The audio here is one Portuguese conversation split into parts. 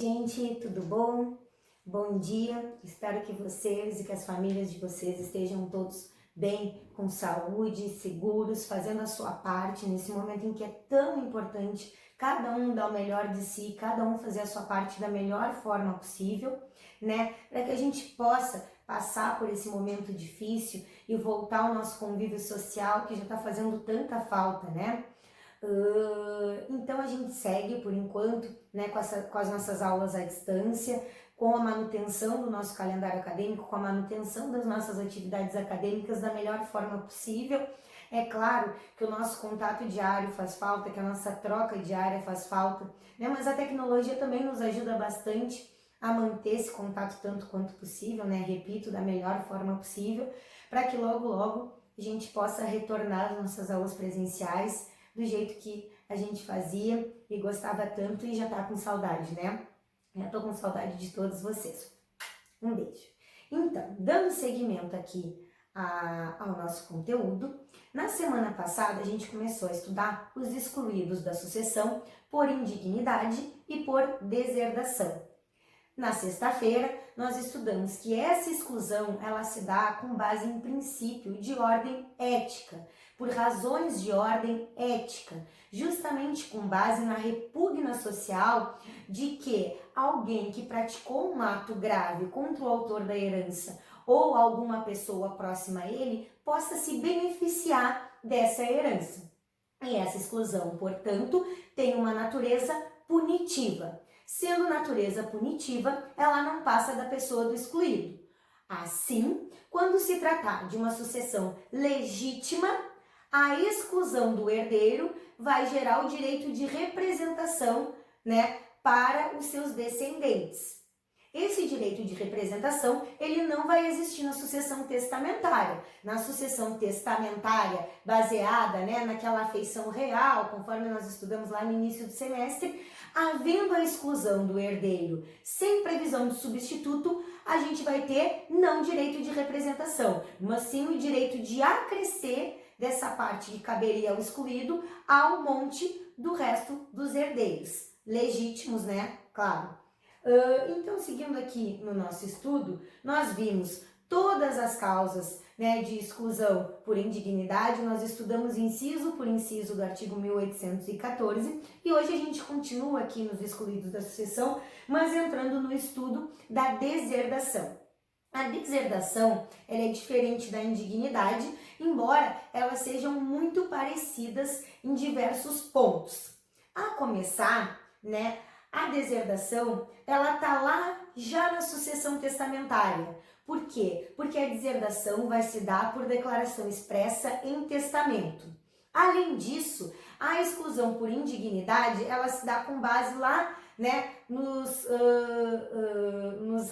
Gente, tudo bom? Bom dia, espero que vocês e que as famílias de vocês estejam todos bem, com saúde, seguros, fazendo a sua parte nesse momento em que é tão importante cada um dar o melhor de si, cada um fazer a sua parte da melhor forma possível, né? Para que a gente possa passar por esse momento difícil e voltar ao nosso convívio social que já está fazendo tanta falta, né? Então a gente segue por enquanto, né, com as nossas aulas à distância, com a manutenção do nosso calendário acadêmico, com a manutenção das nossas atividades acadêmicas da melhor forma possível. É claro que o nosso contato diário faz falta, que a nossa troca diária faz falta, né, mas a tecnologia também nos ajuda bastante a manter esse contato tanto quanto possível, né, repito, da melhor forma possível, para que logo a gente possa retornar às nossas aulas presenciais do jeito que a gente fazia e gostava tanto e já tá com saudade, né? Eu tô com saudade de todos vocês. Um beijo. Então, dando seguimento aqui ao nosso conteúdo, na semana passada a gente começou a estudar os excluídos da sucessão por indignidade e por deserdação. Na sexta-feira, nós estudamos que essa exclusão ela se dá com base em princípio de ordem ética, por razões de ordem ética, justamente com base na repugna social de que alguém que praticou um ato grave contra o autor da herança ou alguma pessoa próxima a ele possa se beneficiar dessa herança. E essa exclusão, portanto, tem uma natureza punitiva. Sendo natureza punitiva, ela não passa da pessoa do excluído. Assim, quando se tratar de uma sucessão legítima, a exclusão do herdeiro vai gerar o direito de representação, né, para os seus descendentes. Esse direito de representação, ele não vai existir na sucessão testamentária. Na sucessão testamentária, baseada, né, naquela afeição real, conforme nós estudamos lá no início do semestre, havendo a exclusão do herdeiro sem previsão de substituto, a gente vai ter não direito de representação, mas sim o direito de acrescer dessa parte que caberia ao excluído ao monte do resto dos herdeiros. Legítimos, né? Claro. Então, seguindo aqui no nosso estudo, nós vimos todas as causas, né, de exclusão por indignidade, nós estudamos inciso por inciso do artigo 1814 e hoje a gente continua aqui nos excluídos da sucessão, mas entrando no estudo da deserdação. A deserdação ela é diferente da indignidade, embora elas sejam muito parecidas em diversos pontos. A começar, né, a deserdação, ela tá lá já na sucessão testamentária. Por quê? Porque a deserdação vai se dar por declaração expressa em testamento. Além disso, a exclusão por indignidade, ela se dá com base lá, né, nos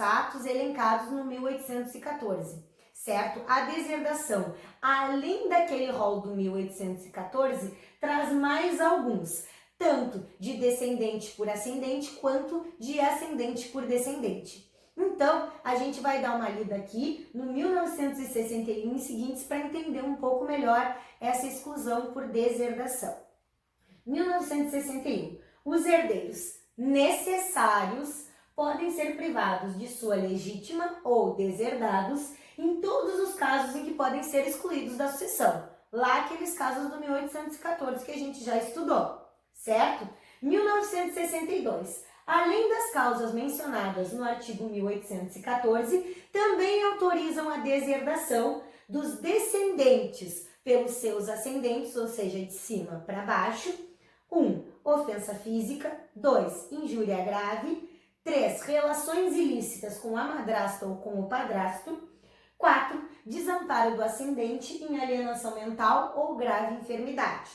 atos elencados no 1814, certo? A deserdação, além daquele rol do 1814, traz mais alguns, tanto de descendente por ascendente, quanto de ascendente por descendente. Então, a gente vai dar uma lida aqui no 1961 e seguintes para entender um pouco melhor essa exclusão por deserdação. 1961. Os herdeiros necessários podem ser privados de sua legítima ou deserdados em todos os casos em que podem ser excluídos da sucessão. Lá aqueles casos do 1814 que a gente já estudou, certo? 1962. Além das causas mencionadas no artigo 1814, também autorizam a deserdação dos descendentes pelos seus ascendentes, ou seja, de cima para baixo. 1. Ofensa física. 2. Injúria grave. 3. Relações ilícitas com a madrasta ou com o padrasto. 4. Desamparo do ascendente em alienação mental ou grave enfermidade.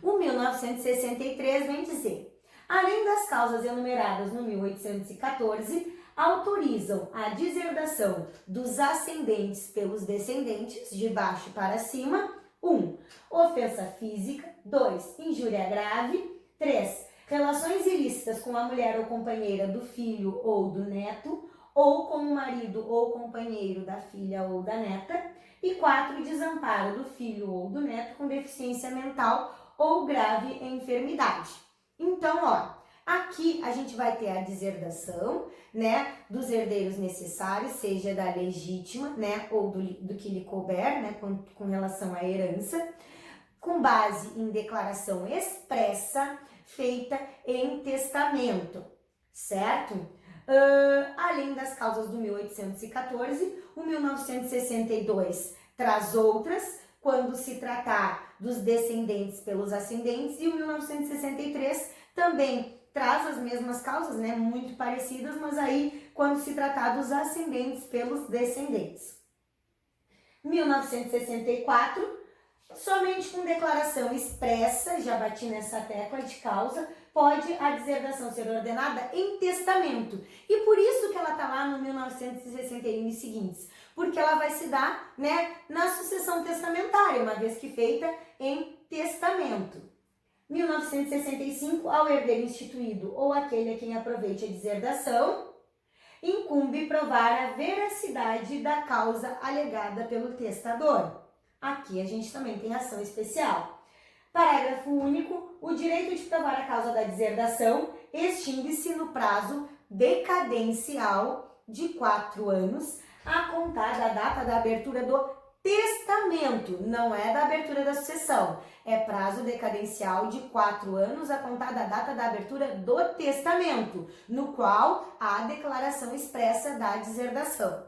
O 1963 vem dizer: além das causas enumeradas no 1814, autorizam a deserdação dos ascendentes pelos descendentes, de baixo para cima. 1. Ofensa física. 2. Injúria grave. 3. Relações ilícitas com a mulher ou companheira do filho ou do neto, ou com o marido ou companheiro da filha ou da neta. E 4. Desamparo do filho ou do neto com deficiência mental ou grave enfermidade. Então, ó, Aqui a gente vai ter a deserdação, né, dos herdeiros necessários, seja da legítima, né, ou do que lhe couber, né, com relação à herança, com base em declaração expressa feita em testamento, certo? Além das causas do 1814, o 1962 traz outras, quando se tratar dos descendentes pelos ascendentes, e o 1963 também traz as mesmas causas, né, muito parecidas, mas aí quando se tratar dos ascendentes pelos descendentes. 1964, somente com declaração expressa, já bati nessa tecla de causa, pode a deserdação ser ordenada em testamento. E por isso que ela está lá no 1961 e seguintes, porque ela vai se dar, né, na sucessão testamentária, uma vez que feita em testamento. 1965, ao herdeiro instituído ou aquele a quem aproveite a deserdação, incumbe provar a veracidade da causa alegada pelo testador. Aqui a gente também tem ação especial. Parágrafo único. O direito de provar a causa da deserdação extingue-se no prazo decadencial de 4 anos, a contar da data da abertura do testamento, não é da abertura da sucessão. É prazo decadencial de 4 anos, a contar da data da abertura do testamento, no qual há a declaração expressa da deserdação.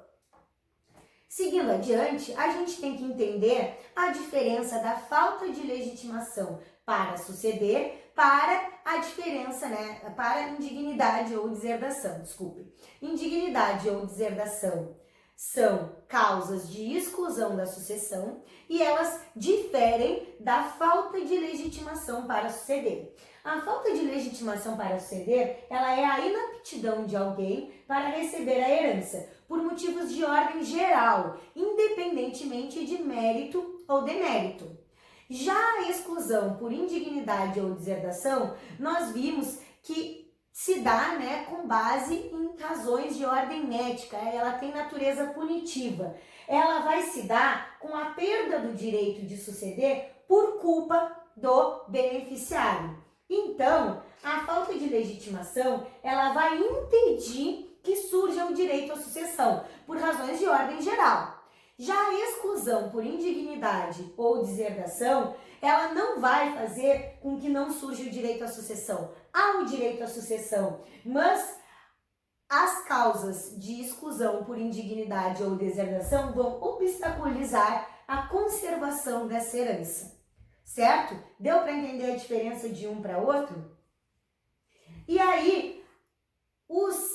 Seguindo adiante, a gente tem que entender a diferença da falta de legitimação para suceder para a diferença, né, para indignidade ou deserdação, desculpe. Indignidade ou deserdação são causas de exclusão da sucessão e elas diferem da falta de legitimação para suceder. A falta de legitimação para suceder, ela é a inaptidão de alguém para receber a herança, por motivos de ordem geral, independentemente de mérito ou demérito. Já a exclusão por indignidade ou deserdação, nós vimos que se dá, né, com base em razões de ordem ética, ela tem natureza punitiva. Ela vai se dar com a perda do direito de suceder por culpa do beneficiário. Então, a falta de legitimação, ela vai impedir que surja o direito à sucessão, por razões de ordem geral. Já a exclusão por indignidade ou deserdação, ela não vai fazer com que não surja o direito à sucessão. Há o direito à sucessão, mas as causas de exclusão por indignidade ou deserdação vão obstaculizar a conservação dessa herança. Certo? Deu para entender a diferença de um para outro? E aí, os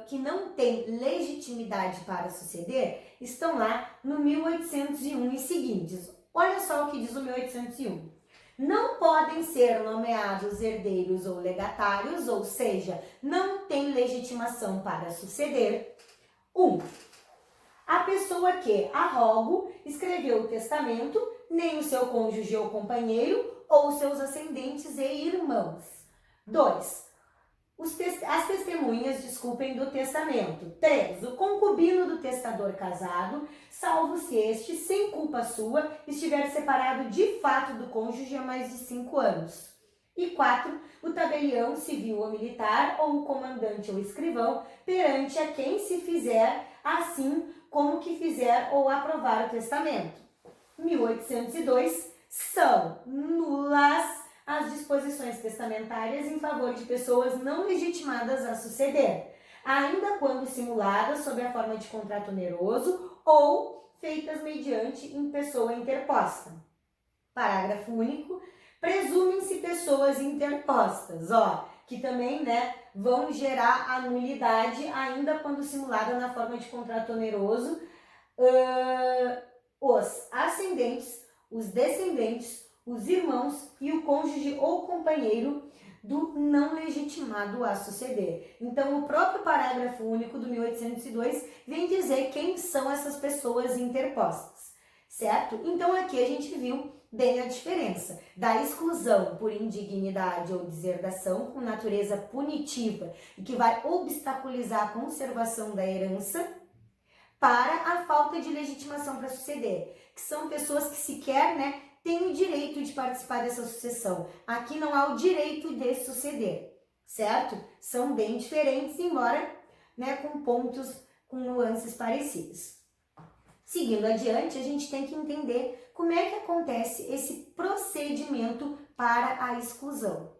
que não têm legitimidade para suceder estão lá no 1801 e seguintes. Olha só o que diz o 1801. Não podem ser nomeados herdeiros ou legatários, ou seja, não tem legitimação para suceder. 1. A pessoa que, a rogo, escreveu o testamento, nem o seu cônjuge ou companheiro, ou seus ascendentes e irmãos. 2. As testemunhas, do testamento. 3. O concubino do testador casado, salvo se este, sem culpa sua, estiver separado de fato do cônjuge há mais de 5 anos. E 4. O tabelião civil ou militar, ou o comandante ou escrivão, perante a quem se fizer, assim como que fizer ou aprovar o testamento. 1802. São nulas as disposições testamentárias em favor de pessoas não legitimadas a suceder, ainda quando simuladas sob a forma de contrato oneroso ou feitas mediante em pessoa interposta. Parágrafo único. Presumem-se pessoas interpostas, que também, né, vão gerar a nulidade ainda quando simulada na forma de contrato oneroso, os ascendentes, os descendentes, os irmãos e o cônjuge ou companheiro do não legitimado a suceder. Então, o próprio parágrafo único do 1802 vem dizer quem são essas pessoas interpostas, certo? Então, aqui a gente viu bem a diferença da exclusão por indignidade ou deserdação com natureza punitiva e que vai obstaculizar a conservação da herança para a falta de legitimação para suceder, que são pessoas que sequer, né, têm o direito de participar dessa sucessão. Aqui não há o direito de suceder, certo? São bem diferentes, embora, né, com pontos, com nuances parecidas. Seguindo adiante, a gente tem que entender como é que acontece esse procedimento para a exclusão.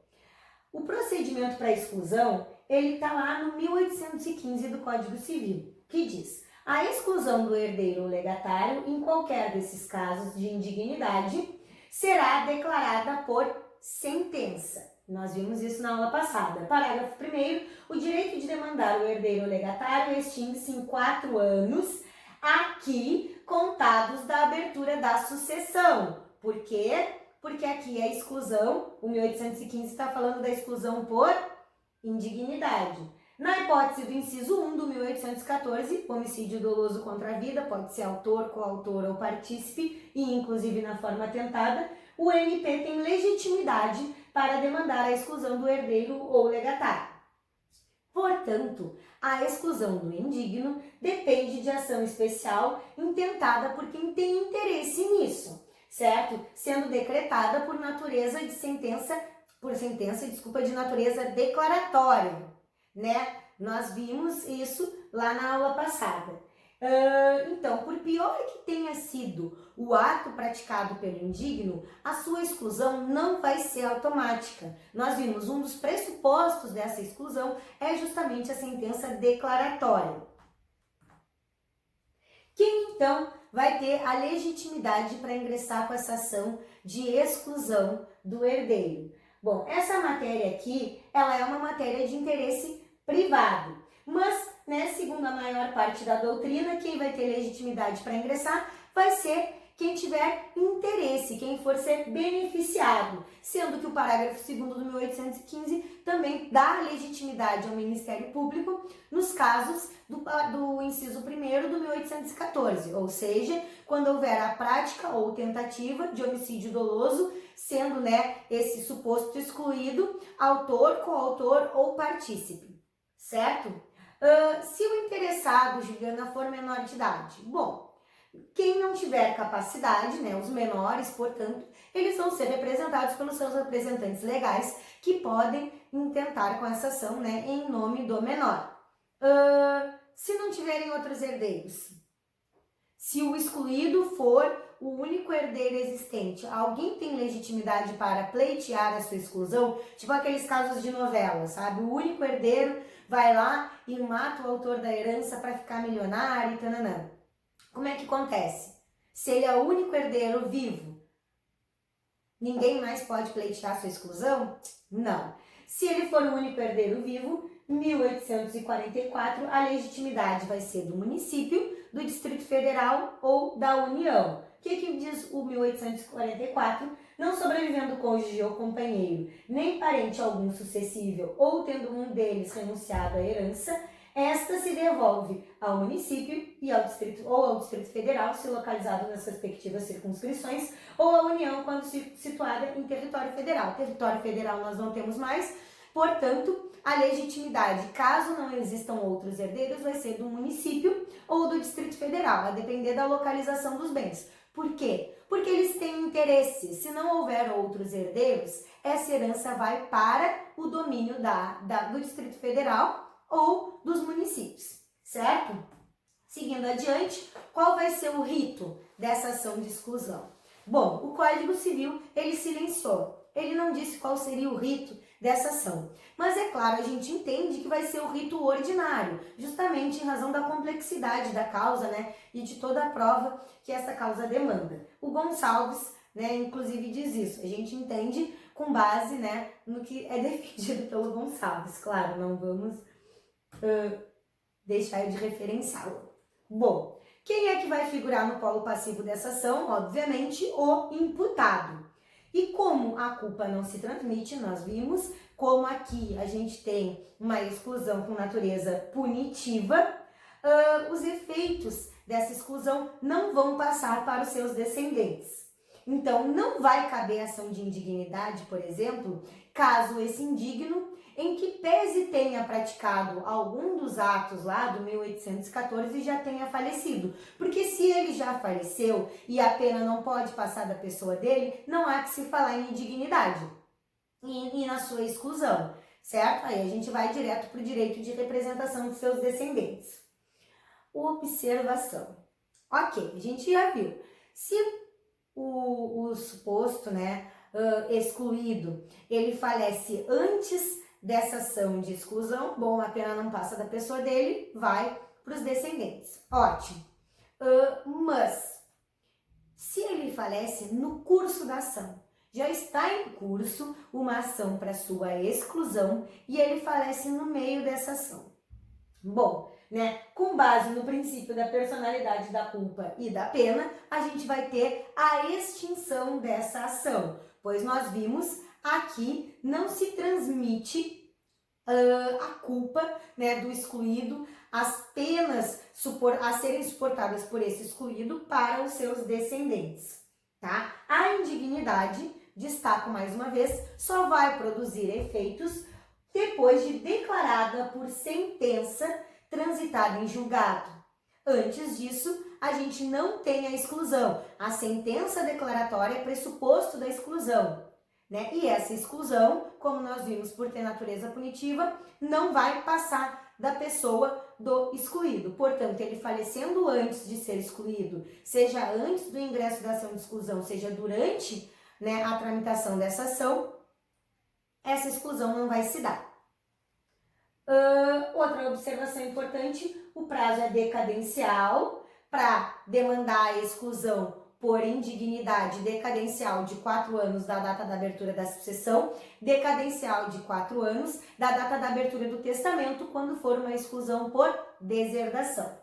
O procedimento para a exclusão, ele está lá no 1815 do Código Civil, que diz: a exclusão do herdeiro ou legatário, em qualquer desses casos de indignidade, será declarada por sentença. Nós vimos isso na aula passada. Parágrafo 1º, o direito de demandar o herdeiro ou legatário extingue-se em 4 anos, aqui contados da abertura da sucessão. Por quê? Porque aqui a exclusão, o 1815 está falando da exclusão por indignidade. Na hipótese do inciso 1 do 1814, homicídio doloso contra a vida, pode ser autor, coautor ou partícipe, e inclusive na forma tentada, o MP tem legitimidade para demandar a exclusão do herdeiro ou legatário. Portanto, a exclusão do indigno depende de ação especial intentada por quem tem interesse nisso, certo? Sendo decretada por natureza de sentença, de natureza declaratória, né? Nós vimos isso lá na aula passada. Então, por pior que tenha sido o ato praticado pelo indigno, a sua exclusão não vai ser automática. Nós vimos um dos pressupostos dessa exclusão é justamente a sentença declaratória. Quem então vai ter a legitimidade para ingressar com essa ação de exclusão do herdeiro? Bom, essa matéria aqui, ela é uma matéria de interesse privado, mas, né, segundo a maior parte da doutrina, quem vai ter legitimidade para ingressar vai ser quem tiver interesse, quem for ser beneficiado, sendo que o parágrafo 2º do 1815 também dá legitimidade ao Ministério Público nos casos do inciso 1º do 1814, ou seja, quando houver a prática ou tentativa de homicídio doloso, sendo, né, esse suposto excluído autor, coautor ou partícipe, certo? Se o interessado, Juliana, for menor de idade, bom, quem não tiver capacidade, né, os menores, portanto, eles vão ser representados pelos seus representantes legais que podem intentar com essa ação, né, em nome do menor. Se não tiverem outros herdeiros, se o excluído for o único herdeiro existente, alguém tem legitimidade para pleitear a sua exclusão? Tipo aqueles casos de novela, sabe? O único herdeiro vai lá e mata o autor da herança para ficar milionário e tananã. Como é que acontece? Se ele é o único herdeiro vivo, ninguém mais pode pleitear sua exclusão? Não. Se ele for o único herdeiro vivo, 1844, a legitimidade vai ser do município, do Distrito Federal ou da União. O que diz o 1844? Não sobrevivendo cônjuge ou companheiro, nem parente algum sucessível, ou tendo um deles renunciado à herança, esta se devolve ao município e ao distrito, ou ao Distrito Federal, se localizado nas respectivas circunscrições, ou à União, quando situada em território federal. Território federal nós não temos mais, portanto, a legitimidade, caso não existam outros herdeiros, vai ser do município ou do Distrito Federal, a depender da localização dos bens. Por quê? Porque eles têm interesse. Se não houver outros herdeiros, essa herança vai para o domínio do Distrito Federal ou dos municípios, certo? Seguindo adiante, qual vai ser o rito dessa ação de exclusão? Bom, o Código Civil, ele silenciou. Ele não disse qual seria o rito dessa ação. Mas é claro, a gente entende que vai ser o rito ordinário, justamente em razão da complexidade da causa, né, e de toda a prova que essa causa demanda. O Gonçalves, né, inclusive diz isso. A gente entende com base, né, no que é defendido pelo Gonçalves. Claro, não vamos deixar de referenciá-lo. Bom, quem é que vai figurar no polo passivo dessa ação? Obviamente, o imputado. E como a culpa não se transmite, nós vimos como aqui a gente tem uma exclusão com natureza punitiva, os efeitos dessa exclusão não vão passar para os seus descendentes. Então, não vai caber ação de indignidade, por exemplo, caso esse indigno, em que pese tenha praticado algum dos atos lá do 1814 já tenha falecido. Porque se ele já faleceu e a pena não pode passar da pessoa dele, não há que se falar em indignidade e na sua exclusão. certo? Aí a gente vai direto para o direito de representação de seus descendentes. Observação. Ok, a gente já viu. Se o suposto, né, excluído, ele falece antes dessa ação de exclusão, bom, a pena não passa da pessoa dele, vai para os descendentes. Ótimo. Mas, se ele falece no curso da ação, já está em curso uma ação para sua exclusão e ele falece no meio dessa ação. Bom, né, com base no princípio da personalidade da culpa e da pena, a gente vai ter a extinção dessa ação, pois nós vimos aqui não se transmite a culpa, né, do excluído, as penas a serem suportadas por esse excluído para os seus descendentes, tá? A indignidade, destaco mais uma vez, só vai produzir efeitos depois de declarada por sentença transitada em julgado. Antes disso, a gente não tem a exclusão. A sentença declaratória é pressuposto da exclusão, né? E essa exclusão, como nós vimos por ter natureza punitiva, não vai passar da pessoa do excluído. Portanto, ele falecendo antes de ser excluído, seja antes do ingresso da ação de exclusão, seja durante, né, a tramitação dessa ação, essa exclusão não vai se dar. Outra observação importante, o prazo é decadencial. Para demandar a exclusão por indignidade, decadencial de 4 anos da data da abertura da sucessão, decadencial de 4 anos da data da abertura do testamento, quando for uma exclusão por deserdação.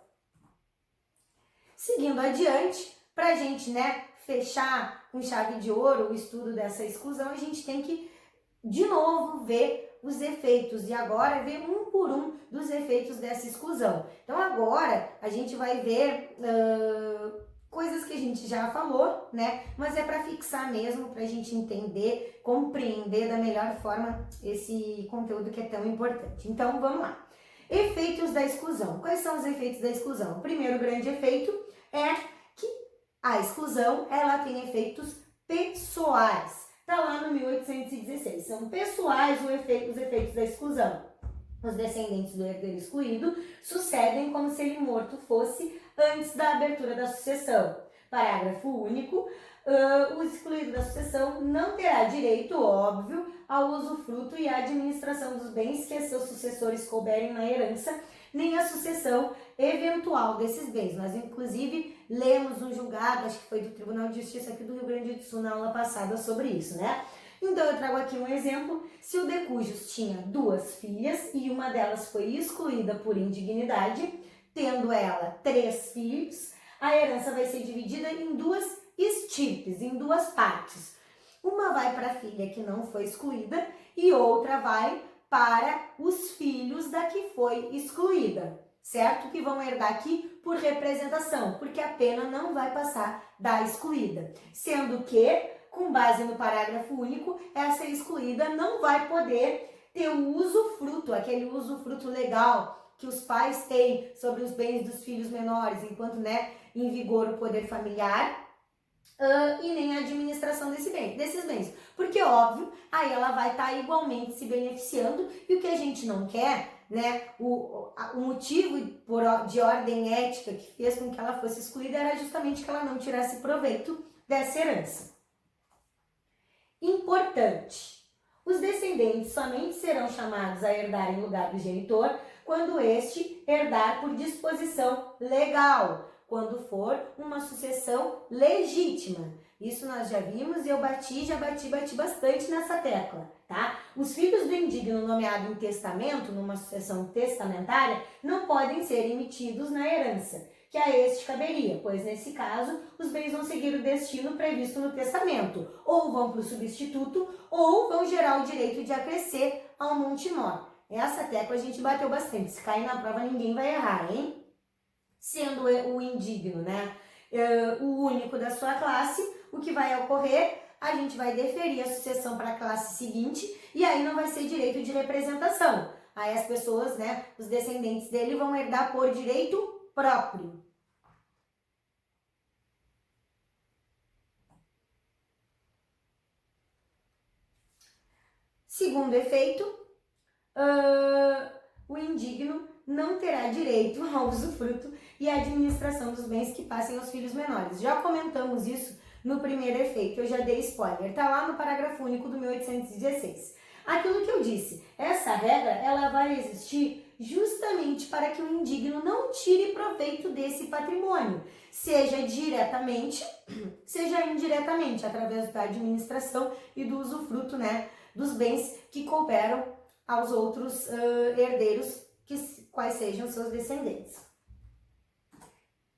Seguindo adiante, para a gente, né, fechar com chave de ouro o estudo dessa exclusão, a gente tem que, de novo, ver os efeitos, e agora ver um por um dos efeitos dessa exclusão. Então agora a gente vai ver coisas que a gente já falou, né? Mas é para fixar mesmo, para a gente entender, compreender da melhor forma esse conteúdo que é tão importante. Então vamos lá. Efeitos da exclusão. Quais são os efeitos da exclusão? O primeiro grande efeito é que a exclusão, ela tem efeitos pessoais. Está lá no 1816. São pessoais os efeitos da exclusão. Os descendentes do herdeiro excluído sucedem como se ele morto fosse antes da abertura da sucessão. Parágrafo único. O excluído da sucessão não terá direito, óbvio, ao usufruto e à administração dos bens que a seus sucessores couberem na herança, nem a sucessão eventual desses bens. Nós, inclusive, lemos um julgado, acho que foi do Tribunal de Justiça aqui do Rio Grande do Sul na aula passada sobre isso, né? Então, eu trago aqui um exemplo. Se o de cujos tinha 2 filhas e uma delas foi excluída por indignidade, tendo ela 3 filhos, a herança vai ser dividida em 2 estirpes, em 2 partes. Uma vai para a filha que não foi excluída e outra vai para os filhos da que foi excluída, certo? Que vão herdar aqui por representação, porque a pena não vai passar da excluída. Sendo que, com base no parágrafo único, essa excluída não vai poder ter o usufruto, aquele usufruto legal que os pais têm sobre os bens dos filhos menores, enquanto, né, em vigor o poder familiar, e nem a administração desses bens. Porque, óbvio, aí ela vai estar igualmente se beneficiando, e o que a gente não quer, né, o motivo de ordem ética que fez com que ela fosse excluída era justamente que ela não tirasse proveito dessa herança. Importante. Os descendentes somente serão chamados a herdar em lugar do genitor quando este herdar por disposição legal, quando for uma sucessão legítima. Isso nós já vimos e eu bati bastante nessa tecla, tá? Os filhos do indigno nomeado em testamento, numa sucessão testamentária, não podem ser emitidos na herança, que a este caberia, pois nesse caso os bens vão seguir o destino previsto no testamento, ou vão para o substituto, ou vão gerar o direito de acrescer ao monte mor. Essa tecla a gente bateu bastante, se cair na prova ninguém vai errar, hein? Sendo o indigno, né, o único da sua classe, o que vai ocorrer? A gente vai deferir a sucessão para a classe seguinte e aí não vai ser direito de representação. Aí as pessoas, né, os descendentes dele vão herdar por direito próprio. Segundo efeito, o indigno não terá direito ao usufruto e à administração dos bens que passem aos filhos menores. Já comentamos isso no primeiro efeito, eu já dei spoiler, tá lá no parágrafo único do 1816. Aquilo que eu disse, essa regra ela vai existir justamente para que o indigno não tire proveito desse patrimônio, seja diretamente, seja indiretamente, através da administração e do usufruto, né, dos bens que cooperam aos outros herdeiros, quais sejam seus descendentes.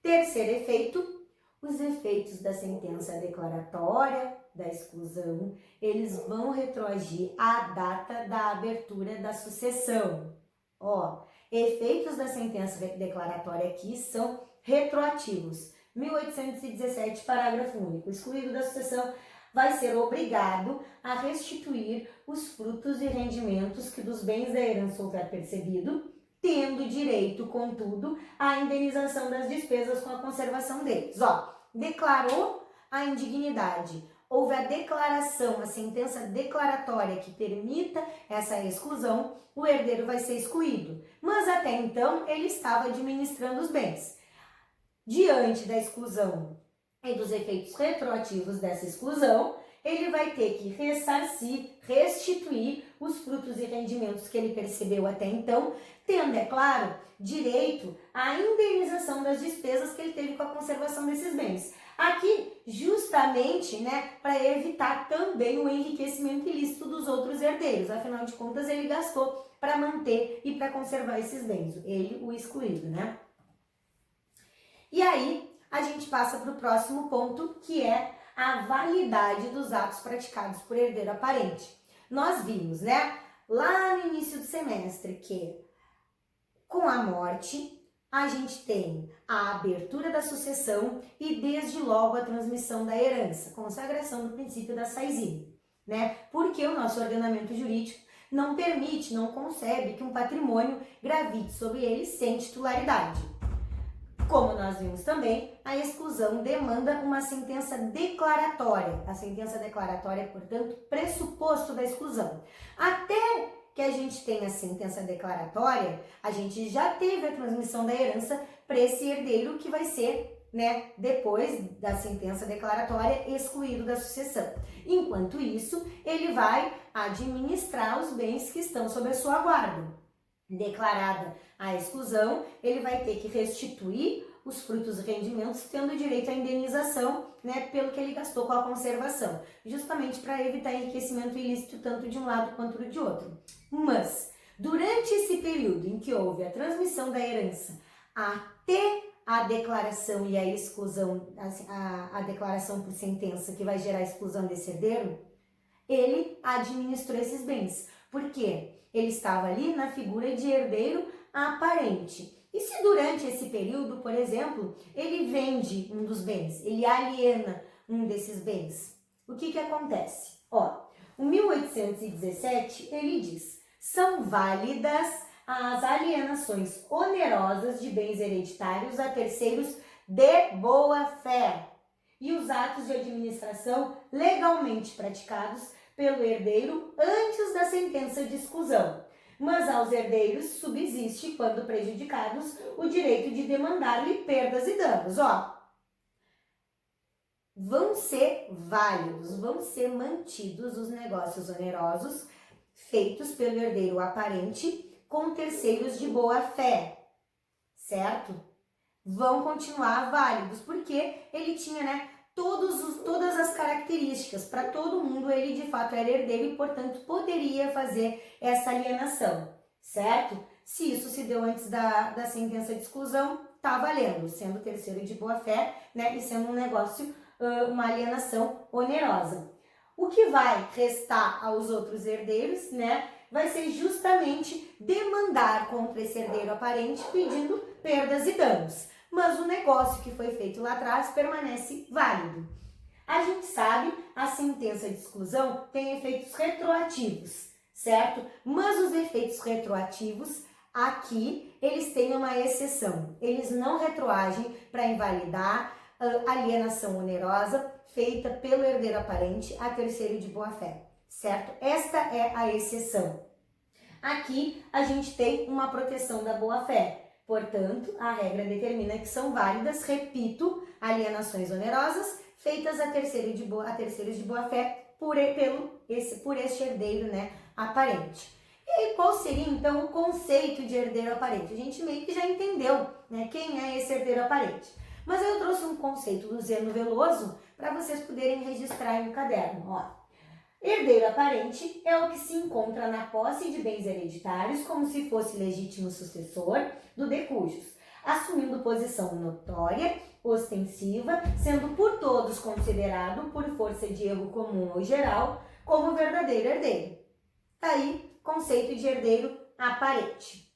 Terceiro efeito, os efeitos da sentença declaratória, da exclusão, eles vão retroagir à data da abertura da sucessão. Ó, efeitos da sentença declaratória aqui são retroativos. 1817, parágrafo único. Excluído da sucessão vai ser obrigado a restituir os frutos e rendimentos que dos bens da herança houver percebido, tendo direito, contudo, à indenização das despesas com a conservação deles. Ó, declarou a indignidade, houve a declaração, a sentença declaratória que permita essa exclusão, o herdeiro vai ser excluído. Mas até então ele estava administrando os bens. Diante da exclusão e dos efeitos retroativos dessa exclusão, ele vai ter que ressarcir, restituir os frutos e rendimentos que ele percebeu até então, tendo, é claro, direito à indenização das despesas que ele teve com a conservação desses bens. Aqui, justamente, né, para evitar também o enriquecimento ilícito dos outros herdeiros. Afinal de contas, ele gastou para manter e para conservar esses bens. Ele, o excluído, né? E aí, a gente passa para o próximo ponto, que é a validade dos atos praticados por herdeiro aparente. Nós vimos, né, lá no início do semestre, que com a morte a gente tem a abertura da sucessão e desde logo a transmissão da herança, consagração do princípio da saisine, né? Porque o nosso ordenamento jurídico não permite, não concebe que um patrimônio gravite sobre ele sem titularidade. Como nós vimos também, a exclusão demanda uma sentença declaratória. A sentença declaratória é, portanto, pressuposto da exclusão. Até que a gente tenha a sentença declaratória, a gente já teve a transmissão da herança para esse herdeiro que vai ser, né, depois da sentença declaratória, excluído da sucessão. Enquanto isso, ele vai administrar os bens que estão sob a sua guarda. Declarada a exclusão, ele vai ter que restituir os frutos e rendimentos, tendo direito à indenização, né, pelo que ele gastou com a conservação, justamente para evitar enriquecimento ilícito tanto de um lado quanto de outro. Mas, durante esse período em que houve a transmissão da herança até a declaração e a exclusão, a declaração por sentença que vai gerar a exclusão desse herdeiro, ele administrou esses bens. Por quê? Ele estava ali na figura de herdeiro aparente. E se durante esse período, por exemplo, ele vende um dos bens, ele aliena um desses bens, o que acontece? Ó, o 1817, ele diz, são válidas as alienações onerosas de bens hereditários a terceiros de boa fé e os atos de administração legalmente praticados pelo herdeiro antes da sentença de exclusão. Mas aos herdeiros subsiste, quando prejudicados, o direito de demandar-lhe perdas e danos. Ó, vão ser válidos, vão ser mantidos os negócios onerosos feitos pelo herdeiro aparente com terceiros de boa fé, certo? Vão continuar válidos, porque ele tinha, né, todas as características, para todo mundo ele de fato era herdeiro e, portanto, poderia fazer essa alienação, certo? Se isso se deu antes da sentença de exclusão, tá valendo, sendo terceiro de boa fé, né, e sendo um negócio, uma alienação onerosa. O que vai restar aos outros herdeiros, né, vai ser justamente demandar contra esse herdeiro aparente pedindo perdas e danos. Mas o negócio que foi feito lá atrás permanece válido. A gente sabe, a sentença de exclusão tem efeitos retroativos, certo? Mas os efeitos retroativos, aqui, eles têm uma exceção. Eles não retroagem para invalidar a alienação onerosa feita pelo herdeiro aparente a terceiro de boa fé, certo? Esta é a exceção. Aqui a gente tem uma proteção da boa-fé. Portanto, a regra determina que são válidas, repito, alienações onerosas feitas a terceiros de boa-fé por este herdeiro, né, aparente. E qual seria, então, o conceito de herdeiro aparente? A gente meio que já entendeu, né, quem é esse herdeiro aparente. Mas eu trouxe um conceito do Zeno Veloso para vocês poderem registrar em um caderno. Ó. Herdeiro aparente é o que se encontra na posse de bens hereditários como se fosse legítimo sucessor do de cujos, assumindo posição notória, ostensiva, sendo por todos considerado, por força de erro comum ou geral, como verdadeiro herdeiro. Tá aí, conceito de herdeiro aparente.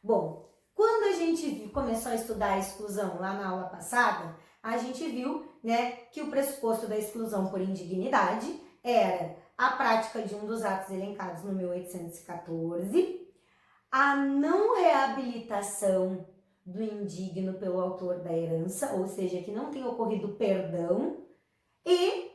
Bom, quando a gente começou a estudar a exclusão lá na aula passada, a gente viu, né, que o pressuposto da exclusão por indignidade era a prática de um dos atos elencados no 1814, a não reabilitação do indigno pelo autor da herança, ou seja, que não tem ocorrido perdão, e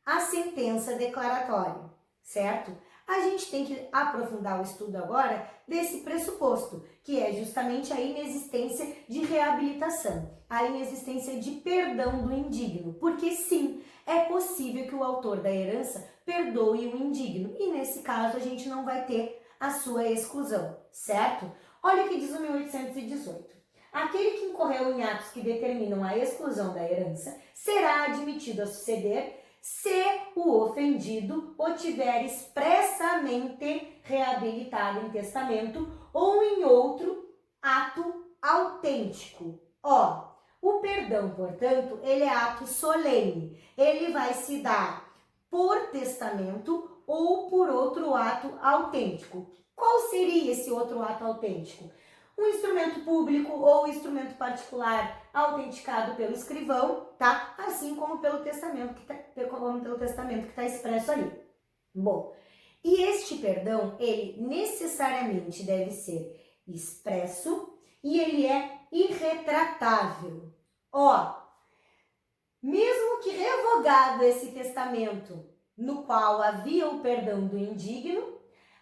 a sentença declaratória, certo? A gente tem que aprofundar o estudo agora desse pressuposto, que é justamente a inexistência de reabilitação, a inexistência de perdão do indigno, porque sim, é possível que o autor da herança perdoe o indigno, e nesse caso a gente não vai ter a sua exclusão, certo? Olha o que diz o 1818. Aquele que incorreu em atos que determinam a exclusão da herança será admitido a suceder se o ofendido o tiver expressamente reabilitado em testamento ou em outro ato autêntico. Ó, o perdão, portanto, ele é ato solene. Ele vai se dar por testamento ou por outro ato autêntico. Qual seria esse outro ato autêntico? Um instrumento público ou instrumento particular autenticado pelo escrivão, tá? Assim como pelo testamento que está expresso ali. Bom, e este perdão, ele necessariamente deve ser expresso e ele é irretratável. Ó, mesmo que revogado esse testamento no qual havia o perdão do indigno,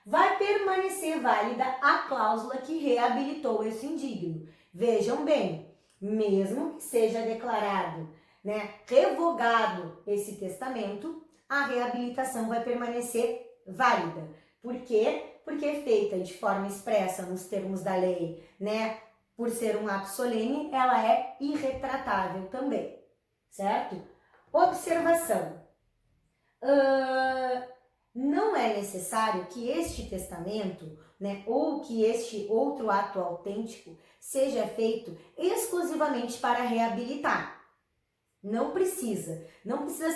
vai permanecer válida a cláusula que reabilitou esse indigno. Vejam bem, mesmo que seja declarado, né, revogado esse testamento, a reabilitação vai permanecer válida. Por quê? Porque é feita de forma expressa nos termos da lei, né, por ser um ato solene, ela é irretratável também, certo? Observação. Não é necessário que este testamento, né, ou que este outro ato autêntico seja feito exclusivamente para reabilitar. Não precisa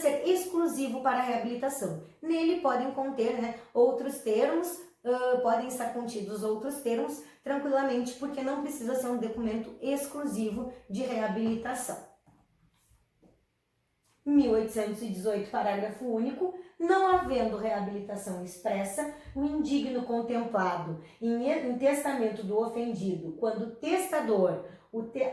ser exclusivo para a reabilitação. Nele podem conter, né, outros termos, podem estar contidos outros termos tranquilamente, porque não precisa ser um documento exclusivo de reabilitação. 1818, parágrafo único. Não havendo reabilitação expressa, o indigno contemplado em testamento do ofendido, quando o testador,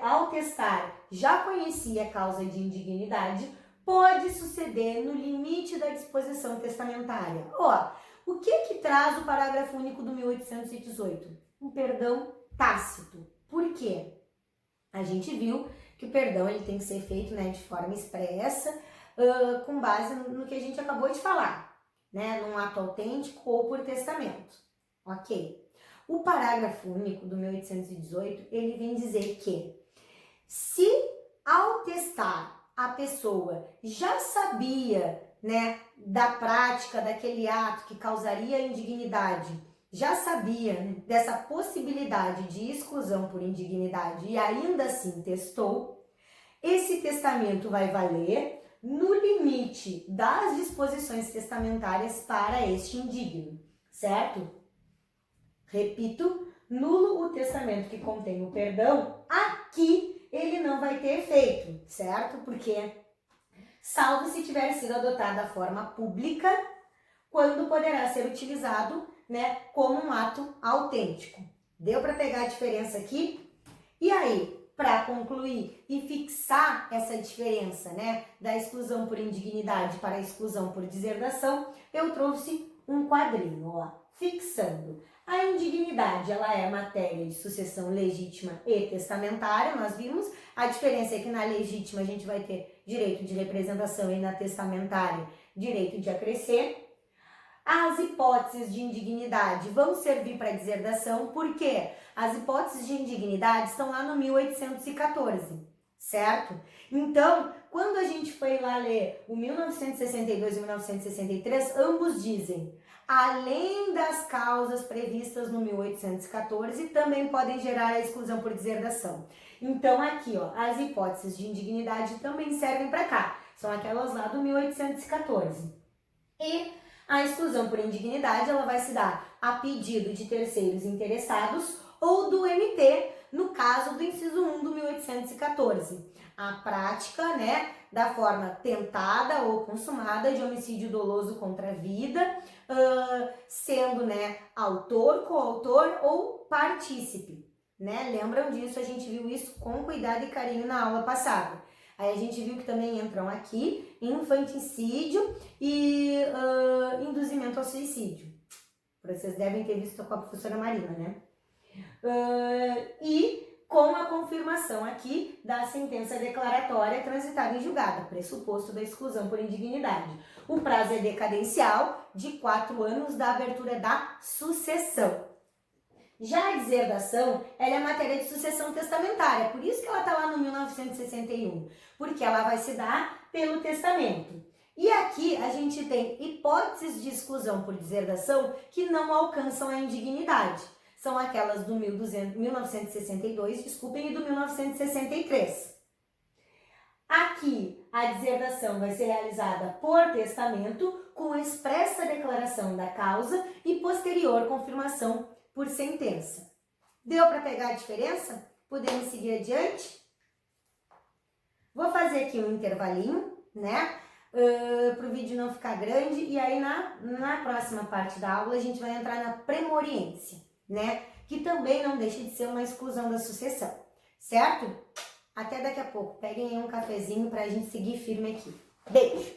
ao testar, já conhecia a causa de indignidade, pode suceder no limite da disposição testamentária. Ó, o que traz o parágrafo único do 1818? Um perdão tácito. Por quê? A gente viu que o perdão ele tem que ser feito, né, de forma expressa, com base no que a gente acabou de falar, né, num ato autêntico ou por testamento, ok? O parágrafo único do 1818, ele vem dizer que se ao testar a pessoa já sabia, né, da prática daquele ato que causaria indignidade, já sabia, né, dessa possibilidade de exclusão por indignidade e ainda assim testou, esse testamento vai valer no limite das disposições testamentárias para este indigno, certo? Repito, nulo o testamento que contém o perdão, aqui ele não vai ter efeito, certo? Porque, salvo se tiver sido adotado a forma pública, quando poderá ser utilizado, né, como um ato autêntico. Deu para pegar a diferença aqui? E aí, para concluir e fixar essa diferença, né, da exclusão por indignidade para a exclusão por deserdação, eu trouxe um quadrinho, ó. Fixando. A indignidade, ela é matéria de sucessão legítima e testamentária, nós vimos. A diferença é que na legítima a gente vai ter direito de representação e na testamentária direito de acrescer. As hipóteses de indignidade vão servir para deserdação, porque as hipóteses de indignidade estão lá no 1814, certo? Então, quando a gente foi lá ler o 1962 e 1963, ambos dizem: além das causas previstas no 1814, também podem gerar a exclusão por deserdação. Então, aqui, ó, as hipóteses de indignidade também servem para cá. São aquelas lá do 1814. E a exclusão por indignidade, ela vai se dar a pedido de terceiros interessados ou do MT, no caso do inciso 1 do 1814. A prática, né, da forma tentada ou consumada de homicídio doloso contra a vida, sendo, né, autor, coautor ou partícipe, né? Lembram disso? A gente viu isso com cuidado e carinho na aula passada. Aí a gente viu que também entram aqui infanticídio e induzimento ao suicídio. Vocês devem ter visto com a professora Marina, né? E com a confirmação aqui da sentença declaratória transitada em julgado, pressuposto da exclusão por indignidade. O prazo é decadencial de 4 anos da abertura da sucessão. Já a deserdação, ela é matéria de sucessão testamentária, por isso que ela está lá no 1961, porque ela vai se dar pelo testamento. E aqui a gente tem hipóteses de exclusão por deserdação que não alcançam a indignidade. São aquelas do 1962, desculpem, e do 1963. Aqui, a deserdação vai ser realizada por testamento, com expressa declaração da causa e posterior confirmação por sentença. Deu para pegar a diferença? Podemos seguir adiante? Vou fazer aqui um intervalinho, né? Para o vídeo não ficar grande, e aí na próxima parte da aula a gente vai entrar na premoriência, né? Que também não deixa de ser uma exclusão da sucessão, certo? Até daqui a pouco. Peguem aí um cafezinho para a gente seguir firme aqui. Beijo!